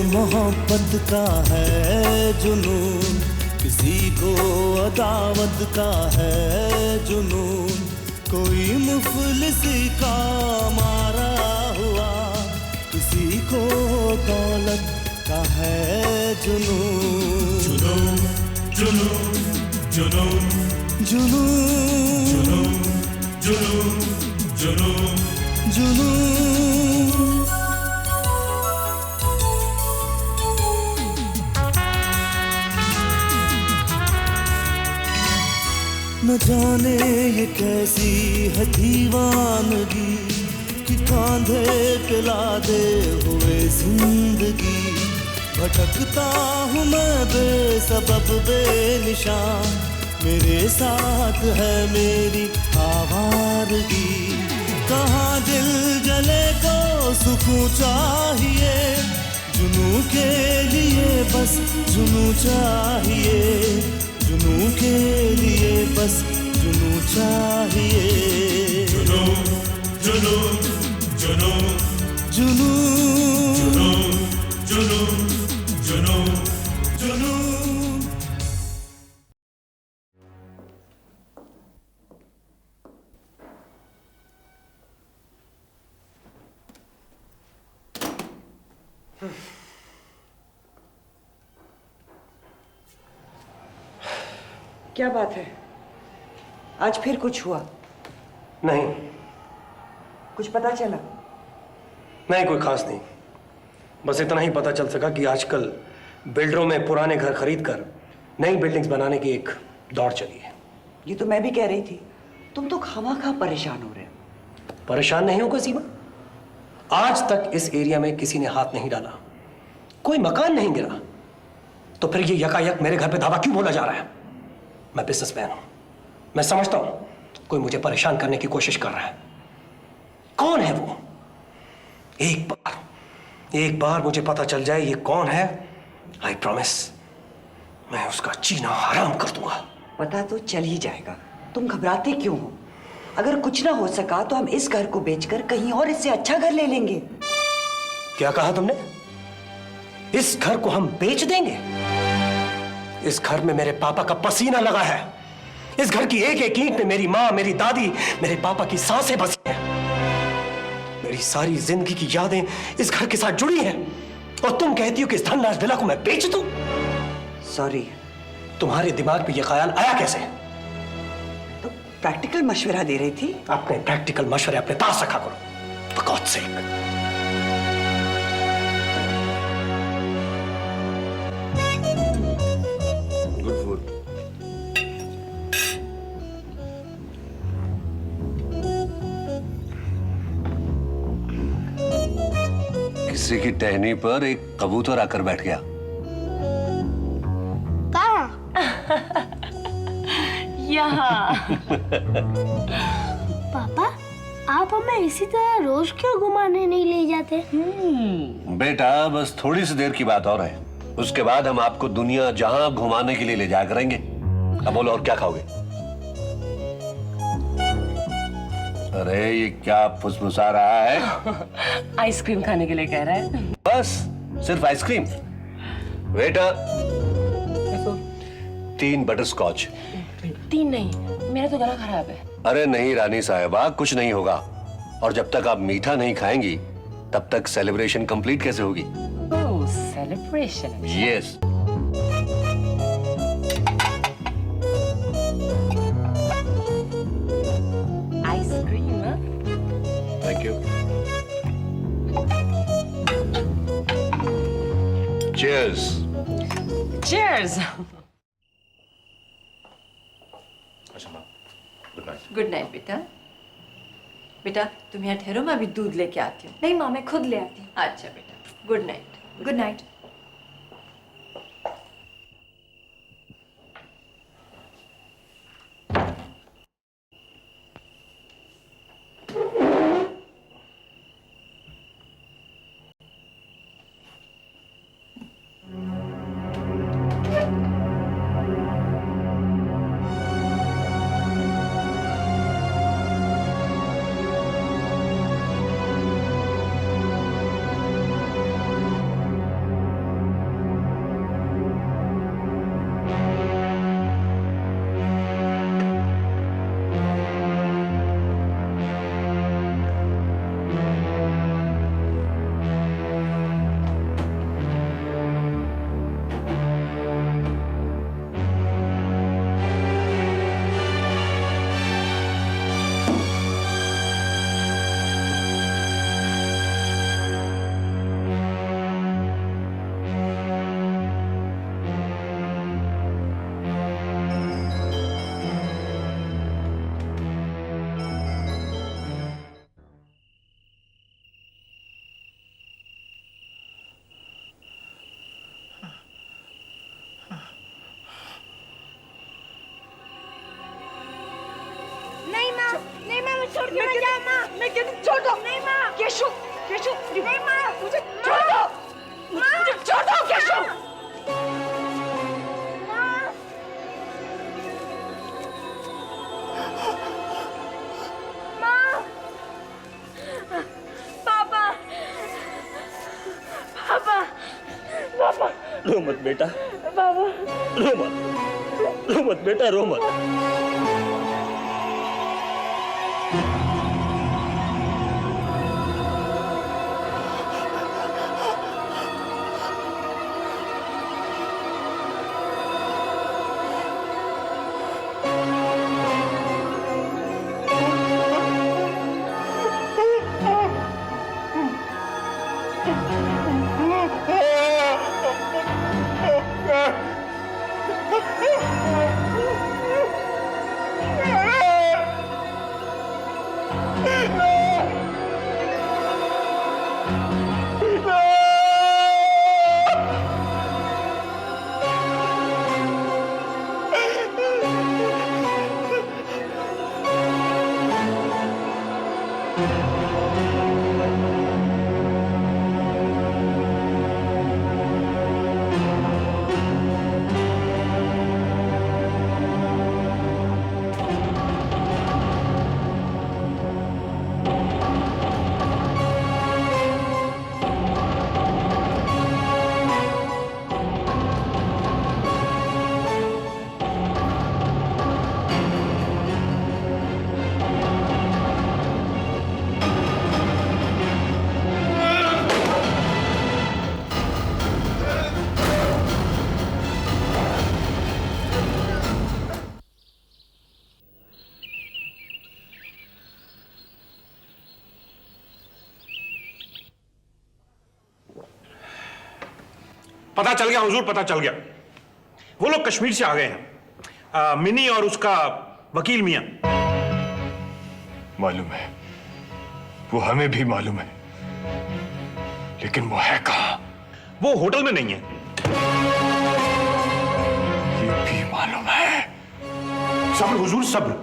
मोहब्बत का है जुनून, किसी को अदावत का है जुनून, कोई मुफलिसी का मारा हुआ, किसी को दौलत का है जुनून। जुनून जुनून जुनून जुनून जुनून जुनून जुनून। न जाने ये कैसी है दीवानगी कि कांधे पे लादे हुए जिंदगी, भटकता हूँ मैं बेसबब बेनिशान, मेरे साथ है मेरी आवारगी। कहाँ दिल जले को सुकून चाहिए, जुनून के लिए बस जुनून चाहिए, जुनून के लिए बस जुनून चाहिए। जुनून जुनून जुनून जुनून जुनून जुनून जुनून। क्या बात है? आज फिर कुछ हुआ? नहीं कुछ पता चला? नहीं, कोई खास नहीं। बस इतना ही पता चल सका कि आजकल बिल्डरों में पुराने घर खरीदकर नई बिल्डिंग्स बनाने की एक दौड़ चली है। ये तो मैं भी कह रही थी, तुम तो खामखा परेशान हो रहे हो। परेशान नहीं होगा सीमा? आज तक इस एरिया में किसी ने हाथ नहीं डाला, कोई मकान नहीं गिरा, तो फिर ये यकायक मेरे घर पे धावा क्यों बोला जा रहा है? मैं बिजनेसमैन हूं, मैं समझता हूं कोई मुझे परेशान करने की कोशिश कर रहा है। कौन है वो? एक बार मुझे पता चल जाए ये कौन है, आई प्रॉमिस मैं उसका जीना हराम कर दूंगा। पता तो चल ही जाएगा, तुम घबराते क्यों हो? अगर कुछ ना हो सका तो हम इस घर को बेचकर कहीं और इससे अच्छा घर ले लेंगे। क्या कहा तुमने? इस घर को हम बेच देंगे? इस घर में मेरे पापा का पसीना लगा है, इस घर की एक एक ईंट में मेरी माँ, मेरी दादी, मेरे पापा की सांसें बसी हैं, मेरी सारी जिंदगी की यादें इस घर के साथ जुड़ी हैं, और तुम कहती हो कि इस धनराज विला को मैं बेच दूं? सॉरी। तुम्हारे दिमाग में यह ख्याल आया कैसे? तो प्रैक्टिकल मशवरा दे रही थी। अपने प्रैक्टिकल मशवरे अपने पास रखा करो, for God's sake। Good food. किसी की टहनी पर एक कबूतर आकर बैठ गया। यहाँ। पापा, आप हमें इसी तरह रोज क्यों घुमाने नहीं ले जाते? बेटा बस थोड़ी सी देर की बात और है, उसके बाद हम आपको दुनिया जहां घुमाने के लिए ले जाया करेंगे। अब बोलो और क्या खाओगे? अरे ये क्या फुसफुसा रहा है? आइसक्रीम खाने के लिए कह रहा है। बस सिर्फ आइसक्रीम? बेटा 3 बटर स्कॉच। 3 नहीं, मेरा तो गला खराब है। अरे नहीं रानी साहिबा, कुछ नहीं होगा, और जब तक आप मीठा नहीं खाएंगी तब तक सेलिब्रेशन कंप्लीट कैसे होगी? Oh, celebration. Yes. Ice cream. Thank you. Cheers. Cheers. Good night बेटा। बेटा तुम यहाँ ठहरो, मैं अभी दूध लेके आती हूँ। नहीं माँ, मैं खुद ले आती हूँ। अच्छा बेटा, गुड नाइट। Good night. छोड़ के मत जा माँ। मैं कहती छोड़ दो। नहीं माँ। केशु, केशु, नहीं माँ। मुझे छोड़ दो। मुझे छोड़ दो केशु। माँ। माँ। पापा। पापा। पापा। रो मत बेटा, पापा। रो मत बेटा, रो मत। पता चल गया हुजूर, पता चल गया। वो लोग कश्मीर से आ गए हैं, मिनी और उसका वकील मियां। मालूम है, वो हमें भी मालूम है, लेकिन वो है कहां? वो होटल में नहीं है। ये भी मालूम है। सब्र हुजूर, सब्र।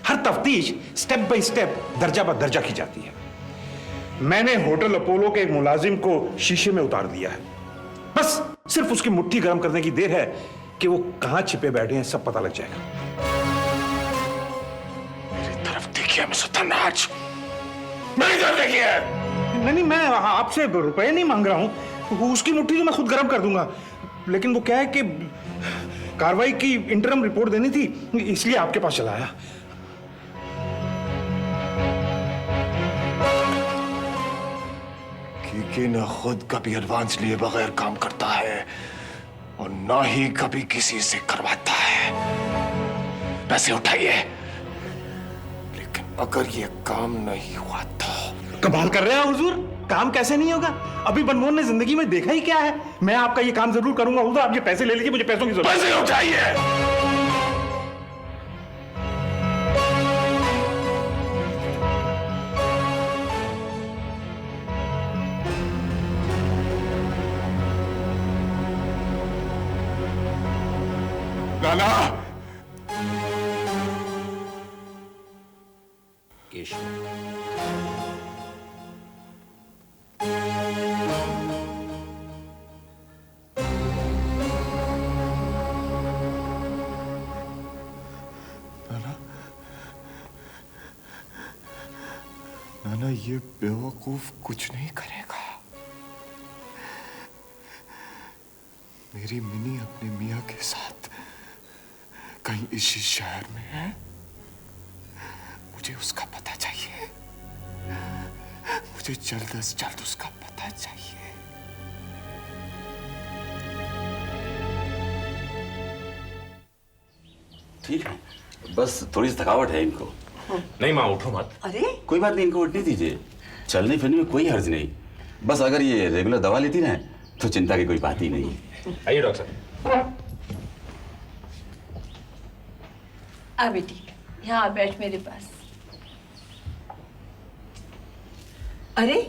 हर तफ्तीश स्टेप बाय स्टेप, दर्जा ब दर्जा की जाती है। मैंने होटल अपोलो के एक मुलाजिम को शीशे में उतार दिया है। बस सिर्फ उसकी मुट्ठी गर्म करने की देर है कि वो कहां छिपे बैठे हैं, सब पता लग जाएगा। मेरी तरफ देखिए मिस्टर धनराज, मेरी तरफ देखिए। नहीं, मैं आपसे रुपए नहीं मांग रहा हूं। उसकी मुट्ठी तो मैं खुद गर्म कर दूंगा, लेकिन वो क्या है कि कार्रवाई की इंटरम रिपोर्ट देनी थी, इसलिए आपके पास चला आया। कि न खुद कभी एडवांस लिए बगैर काम करता है और ना ही कभी किसी से करवाता है। पैसे उठाइए, लेकिन अगर ये काम नहीं हुआ तो। कमाल कर रहे हैं हुजूर, काम कैसे नहीं होगा? अभी मनमोहन ने जिंदगी में देखा ही क्या है। मैं आपका ये काम जरूर करूंगा हुजूर। आप ये पैसे ले लीजिए, मुझे पैसों की जरूरत है। पैसे उठाइए। नाना, केशव, नाना ये बेवकूफ कुछ नहीं करेगा। मेरी मिनी अपने मियाँ के साथ कहीं इसी शहर में है। मुझे उसका पता चाहिए। मुझे जल्द से जल्द उसका पता चाहिए। ठीक है, बस थोड़ी सी थकावट है इनको। नहीं माँ, उठो मत। अरे कोई बात नहीं, इनको उठने दीजिए। चलने फिरने में कोई हर्ज नहीं। बस अगर ये रेगुलर दवा लेती ना तो चिंता की कोई बात ही नहीं। आइए डॉक्टर साहब। आ बेटी, यहाँ बैठ मेरे पास। अरे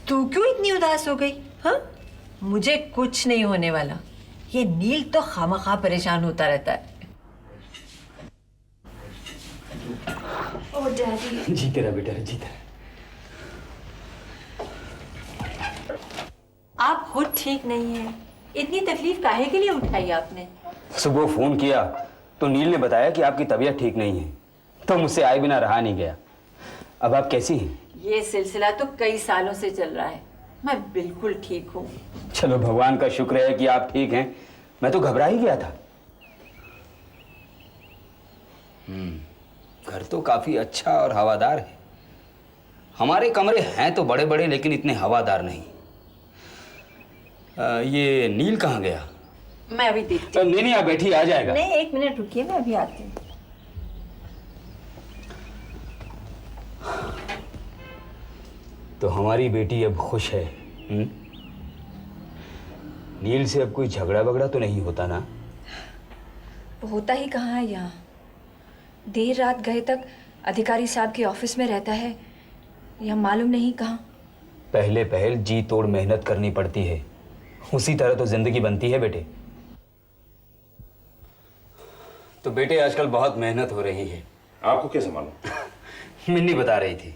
तू क्यों इतनी उदास हो गई? हाँ, मुझे कुछ नहीं होने वाला। ये नील तो खामखा परेशान होता रहता है। ओ डैडी। जीते रहा बेटा, जीते रहा। आप खुद ठीक नहीं है, इतनी तकलीफ काहे के लिए उठाई आपने? सुबह फोन किया तो नील ने बताया कि आपकी तबीयत ठीक नहीं है, तो मुझसे आए बिना रहा नहीं गया। अब आप कैसी हैं? ये सिलसिला तो कई सालों से चल रहा है, मैं बिल्कुल ठीक हूँ। चलो भगवान का शुक्र है कि आप ठीक हैं, मैं तो घबरा ही गया था। घर तो काफी अच्छा और हवादार है। हमारे कमरे हैं तो बड़े बड़े, लेकिन इतने हवादार नहीं। ये नील कहाँ गया? मैं अभी देखती हूँ। नहीं, आप बैठी, आ जाएगा। नहीं, 1 मिनट रुकिए, मैं अभी आती हूँ। तो हमारी बेटी अब खुश है। नील से अब कोई झगड़ा वगड़ा तो नहीं होता ना? होता ही कहाँ है यहाँ। देर रात गए तक अधिकारी साहब के ऑफिस में रहता है, यह मालूम नहीं कहाँ। पहले पहल जी तोड़ मेहनत करनी पड़ती है, उसी तरह तो जिंदगी बनती है बेटे। तो बेटे आजकल बहुत मेहनत हो रही है। आपको कैसे मालूम? मिन्नी बता रही थी।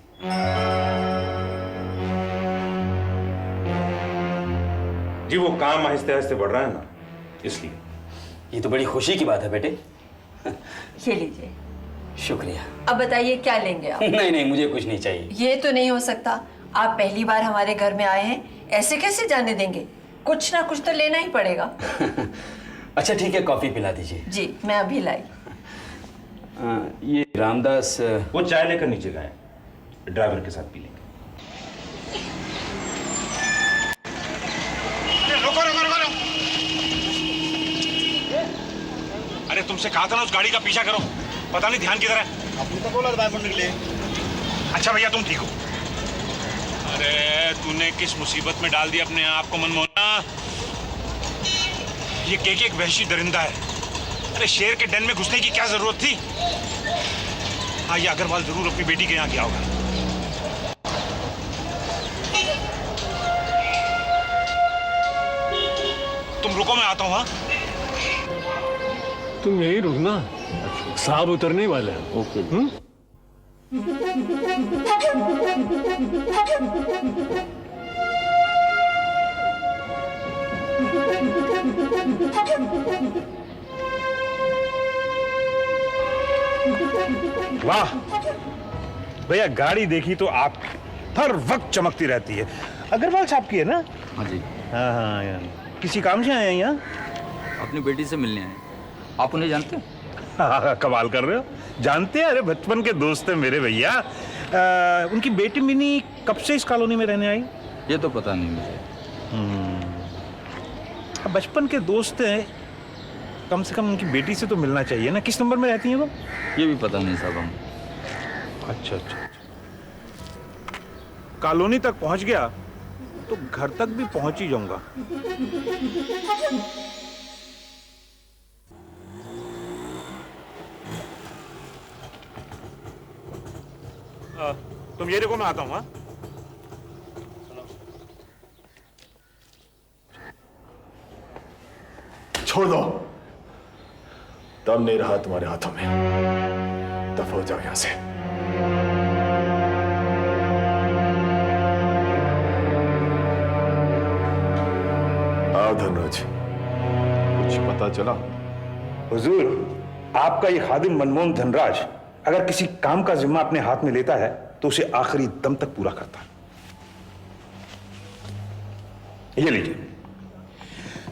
जी वो काम आहिस्ते आहिस्ते बढ़ रहा है ना, इसलिए। ये तो बड़ी खुशी की बात है बेटे। ये लीजिए। शुक्रिया। अब बताइए क्या लेंगे आप? नहीं, मुझे कुछ नहीं चाहिए। ये तो नहीं हो सकता, आप पहली बार हमारे घर में आए हैं, ऐसे कैसे जाने देंगे? कुछ ना कुछ तो लेना ही पड़ेगा। अच्छा ठीक है, कॉफी पिला दीजिए। जी मैं अभी लाई। ये रामदास वो चाय लेकर नीचे गए, ड्राइवर के साथ पी लेंगे। रुको। अरे तुमसे कहा था ना उस गाड़ी का पीछा करो, पता नहीं ध्यान किधर है। आपने तो बोला ड्राइवर निकले। अच्छा भैया तुम ठीक हो? अरे तूने किस मुसीबत में डाल दिया अपने आप को मनमोहना। ये केके एक वहशी दरिंदा है। अरे शेर के डन में घुसने की क्या जरूरत थी? हाँ ये अग्रवाल जरूर अपनी बेटी के यहाँ गया होगा। तुम रुको, मैं आता हूँ। हाँ तुम यही रुकना, साहब उतरने वाले हैं। ओके। वाह भैया, गाड़ी देखी तो आप हर वक्त चमकती रहती है। अग्रवाल साहब की है ना? हाँ जी। हाँ यार, किसी काम से आए हैं यहाँ? अपनी बेटी से मिलने आए। आप उन्हें जानते हो? हाँ, कमाल कर रहे हो, जानते हैं? अरे बचपन के दोस्त हैं मेरे भैया। उनकी बेटी मिनी कब से इस कॉलोनी में रहने आई? ये तो पता नहीं मुझे। बचपन के दोस्त हैं, कम से कम उनकी बेटी से तो मिलना चाहिए ना। किस नंबर में रहती हैं वो? ये भी पता नहीं साहब हम। अच्छा। कॉलोनी तक पहुंच गया तो घर तक भी पहुंच ही जाऊंगा। तुम ये देखो, मैं आता हूं। हाँ छोड़ दो, दम नहीं रहा तुम्हारे हाथों में। दफा हो जाओ यहां से। आओ धनराज, कुछ पता चला? हुजूर, आपका ये खादिम मनमोहन धनराज अगर किसी काम का जिम्मा अपने हाथ में लेता है तो उसे आखिरी दम तक पूरा करता है। ये लीजिए,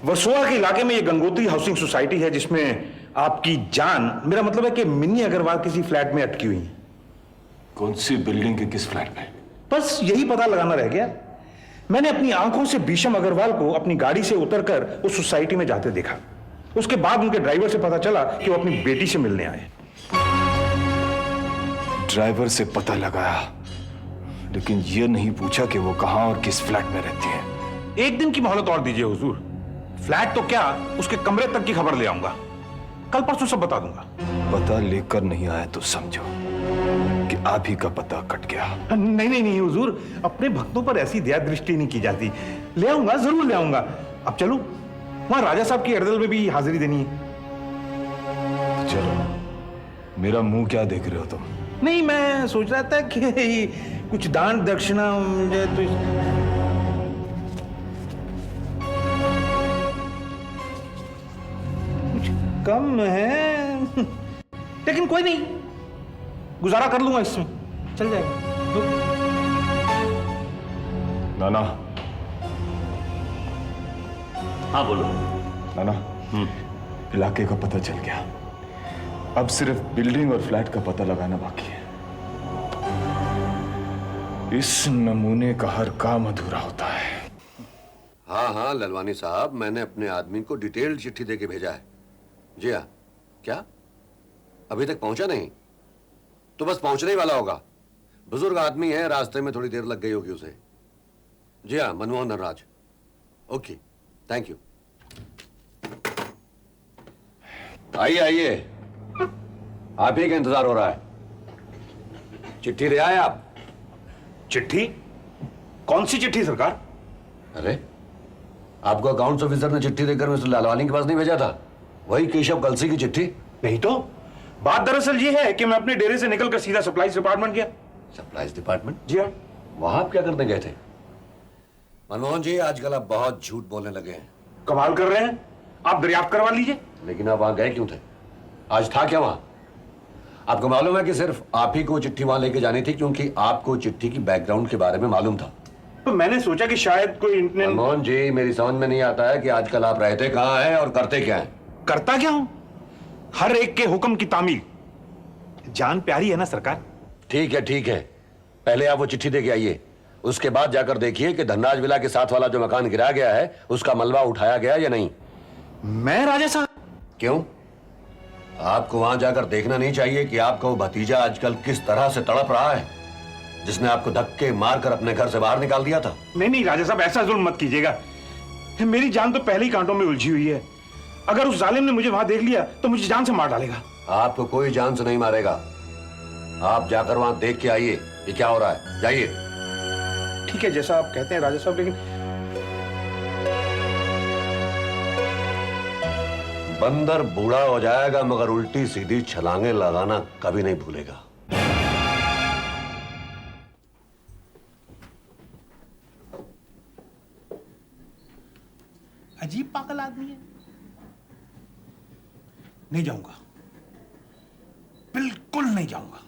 वर्सोवा के इलाके में ये गंगोत्री हाउसिंग सोसाइटी है जिसमें आपकी जान, मेरा मतलब है कि मिन्नी अग्रवाल किसी फ्लैट में अटकी हुई है। कौन सी बिल्डिंग के किस फ्लैट में? बस यही पता लगाना रह गया। मैंने अपनी आंखों से भीषम अग्रवाल को अपनी गाड़ी से उतरकर उस सोसाइटी में जाते देखा। उसके बाद उनके ड्राइवर से पता चला कि वो अपनी बेटी से मिलने आए। ड्राइवर से पता लगाया, लेकिन ये नहीं पूछा कि वो कहां और किस फ्लैट में रहती है। एक दिन की मोहलत और दीजिए हुजूर। फ्लैट तो क्या, उसके कमरे तक की खबर ले आऊंगा। कल परसों सब बता दूंगा। पता लेकर नहीं आया तो समझो कि आप ही का पता कट गया। नहीं हुजूर, अपने भक्तों पर ऐसी दया दृष्टि नहीं की जाती। ले आऊंगा, जरूर ले आऊंगा। अब चलो, वहां राजा साहब की अर्दल में भी हाजिरी देनी है। चलो, मेरा मुंह क्या देख रहे हो तुम? नहीं, मैं सोच रहा था कि कुछ दान दक्षिणा मुझे तो कुछ कम है, लेकिन कोई नहीं, गुजारा कर लूंगा, इसमें चल जाएगा। नाना। हाँ बोलो। नाना, इलाके का पता चल गया, अब सिर्फ बिल्डिंग और फ्लैट का पता लगाना बाकी है। इस नमूने का हर काम अधूरा होता है। हाँ हाँ ललवानी साहब, मैंने अपने आदमी को डिटेल्ड चिट्ठी देके भेजा है। जी हाँ। क्या अभी तक पहुंचा नहीं? तो बस पहुंचने ही वाला होगा। बुजुर्ग आदमी है, रास्ते में थोड़ी देर लग गई होगी उसे। जी हाँ, Manmohan Natraj. Okay, thank you. आइए आइए, आप ही का इंतजार हो रहा है। चिट्ठी ले आए आप? चिट्ठी? कौन सी चिट्ठी सरकार? अरे, आपको अकाउंट्स ऑफिसर ने चिट्ठी देकर मिस्टर लालवानी के पास नहीं भेजा था? वही केशव कलसी की चिट्ठी? नहीं तो, बात दरअसल ये है कि मैं अपने डेरे से निकलकर सीधा सप्लाईज डिपार्टमेंट गया। Supplies department? जी हाँ। वहां आप क्या करने गए थे? मनमोहन जी, आजकल आप बहुत झूठ बोलने लगे हैं। कमाल कर रहे हैं, आप दरियाफ्त करवा लीजिए। लेकिन आप वहां गए क्यों थे? आज था क्या वहां? आपको मालूम है कि सिर्फ आप ही को चिट्ठी वहां लेके जानी थी क्योंकि आपको चिट्ठी की बैकग्राउंड के बारे में मालूम था। तो मैंने सोचा कि शायद कोई मनमोहन जी, मेरी समझ में नहीं आता है कि आजकल आप रहते कहाँ हैं और करते क्या हैं? करता क्या हूं? हर एक के हुक्म की तामील। जान प्यारी है ना सरकार। ठीक है ठीक है, पहले आप वो चिट्ठी दे के आइए, उसके बाद जाकर देखिए कि धनराज विला के साथ वाला जो मकान गिरा गया है उसका मलबा उठाया गया या नहीं। मैं राजा साहब? क्यों? आपको वहां जाकर देखना नहीं चाहिए कि आपका वो भतीजा आजकल किस तरह से तड़प रहा है, जिसने आपको धक्के मारकर अपने घर से बाहर निकाल दिया था? नहीं नहीं राजा साहब, ऐसा जुल्म मत कीजिएगा। मेरी जान तो पहले ही कांटों में उलझी हुई है। अगर उस जालिम ने मुझे वहां देख लिया तो मुझे जान से मार डालेगा। आपको कोई जान से नहीं मारेगा। आप जाकर वहां देख के आइए ये क्या हो रहा है। जाइए। ठीक है, जैसा आप कहते हैं राजा साहब, लेकिन बंदर बूढ़ा हो जाएगा मगर उल्टी सीधी छलांगे लगाना कभी नहीं भूलेगा। अजीब पागल आदमी है। नहीं जाऊंगा, बिल्कुल नहीं जाऊंगा।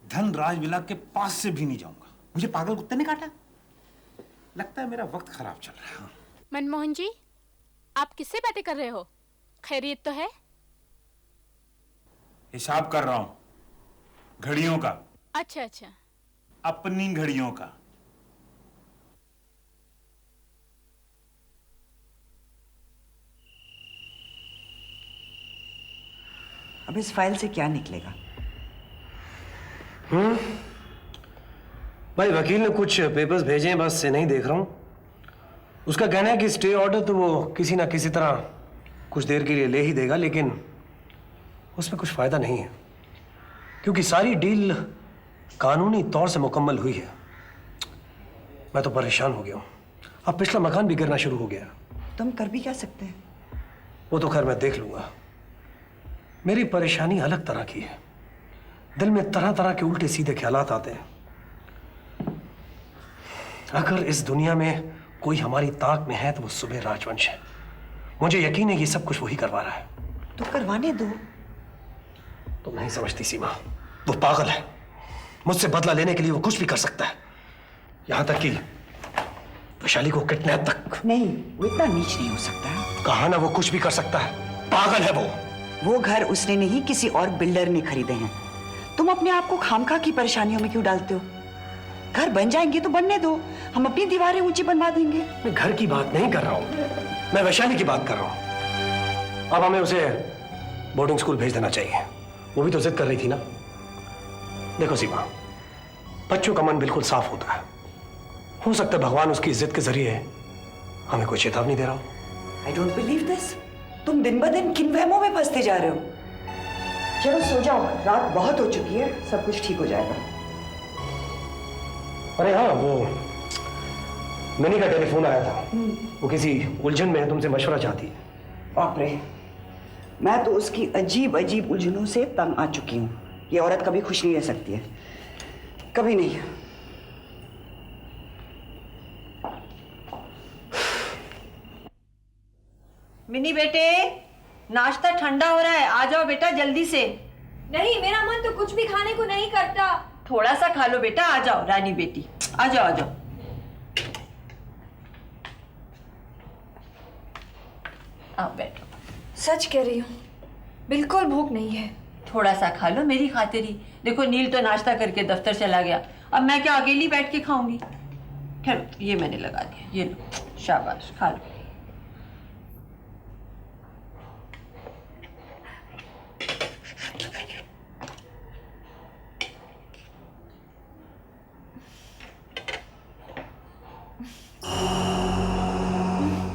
धनराज विला के पास से भी नहीं जाऊंगा। मुझे पागल कुत्ते ने काटा। लगता है मेरा वक्त खराब चल रहा है। मनमोहन जी, आप किससे बातें कर रहे हो? खैरियत तो है? हिसाब कर रहा हूं, घड़ियों का। अच्छा अच्छा। अपनी घड़ियों का। अब इस फाइल से क्या निकलेगा? भाई वकील ने कुछ पेपर्स भेजे हैं, बस से नहीं देख रहा हूं। उसका कहना है कि स्टे ऑर्डर तो वो किसी ना किसी तरह कुछ देर के लिए ले ही देगा, लेकिन उसमें कुछ फायदा नहीं है क्योंकि सारी डील कानूनी तौर से मुकम्मल हुई है। मैं तो परेशान हो गया हूं। अब पिछला मकान भी गिरना शुरू हो गया। तुम कर भी क्या सकते हैं? वो तो खैर मैं देख लूंगा। मेरी परेशानी अलग तरह की है। दिल में तरह तरह के उल्टे सीधे ख्यालात आते हैं। अगर इस दुनिया में कोई हमारी ताक में है तो वो सुबह राजवंश है। मुझे यकीन है ये सब कुछ वही करवा रहा है। तो करवाने दो। तुम नहीं समझती सीमा, वो पागल है। मुझसे बदला लेने के लिए वो कुछ भी कर सकता है, यहां तक कि वैशाली को किडनैप तक। नहीं, वो इतना नीच नहीं हो सकता है। कहा ना वो कुछ भी कर सकता है। पागल है वो घर उसने नहीं, किसी और बिल्डर ने खरीदे हैं। तुम अपने आप को खामखा की परेशानियों में क्यों डालते हो? घर बन जाएंगे तो बनने दो, हम अपनी दीवारें ऊंची बनवा देंगे। मैं घर की बात नहीं कर रहा हूं, मैं वैशाली की बात कर रहा हूं। अब हमें उसे बोर्डिंग स्कूल भेज देना चाहिए। वो भी तो जिद कर रही थी ना। देखो सीमा, बच्चों का मन बिल्कुल साफ होता है। हो सकता है भगवान उसकी इज्जत के जरिए हमें कोई चेतावनी दे रहा हो। I don't believe this. तुम दिन ब दिन किन वहमों में फंसते जा रहे हो। चलो सो जाओ, रात बहुत हो चुकी है, सब कुछ ठीक हो जाएगा। अरे हाँ, वो मिनी का टेलीफोन आया था। वो किसी उलझन में है, तुमसे मशवरा चाहती है। बाप रे, मैं तो उसकी अजीब अजीब उलझनों से तंग आ चुकी हूँ। ये औरत कभी खुश नहीं रह सकती है, कभी नहीं। मिनी बेटे, नाश्ता ठंडा हो रहा है, आ जाओ बेटा जल्दी से। नहीं, मेरा मन तो कुछ भी खाने को नहीं करता। थोड़ा सा खा लो बेटा, आ जाओ रानी बेटी, आ जाओ आ जाओ। आओ बैठो। सच कह रही हूँ, बिल्कुल भूख नहीं है। थोड़ा सा खा लो मेरी खातिरी। देखो नील तो नाश्ता करके दफ्तर चला गया, अब मैं क्या अकेली बैठ के खाऊंगी। ठहरो, ये मैंने लगा दिया, ये लो, शाबाश खा लो।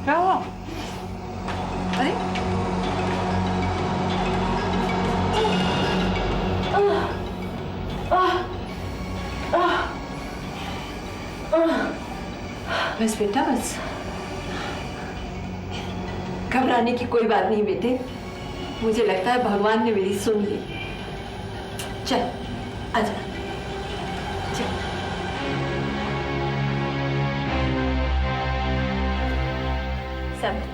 क्या हुआ? अरे बस बेटा बस, घबराने की कोई बात नहीं बेटे। मुझे लगता है भगवान ने मेरी सुन ली। चल आजा, चल। सब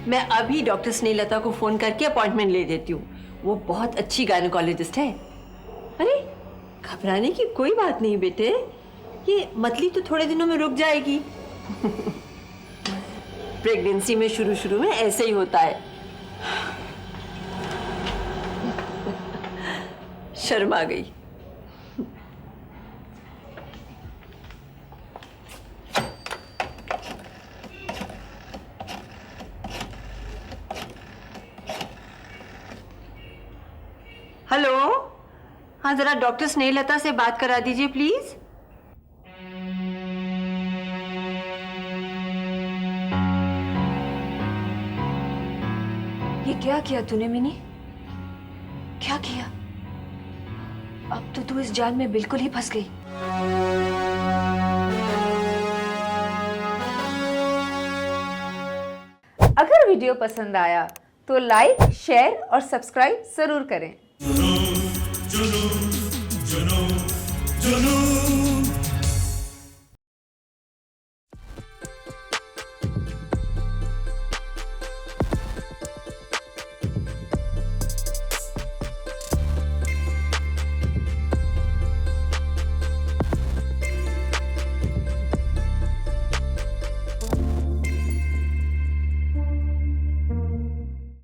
मैं अभी डॉक्टर स्नेहलता को फोन करके अपॉइंटमेंट ले देती हूँ। वो बहुत अच्छी गायनेकोलॉजिस्ट है। अरे घबराने की कोई बात नहीं बेटे, ये मतली तो थोड़े दिनों में रुक जाएगी। प्रेगनेंसी में शुरू में ऐसे ही होता है। शर्म आ गई। हेलो, हाँ जरा डॉक्टर स्नेहलता से बात करा दीजिए प्लीज। ये क्या किया तूने मिनी? क्या किया? अब तो तू इस जाल में बिल्कुल ही फंस गई। अगर वीडियो पसंद आया तो लाइक, शेयर और सब्सक्राइब जरूर करें। जुनून जुनून जुनून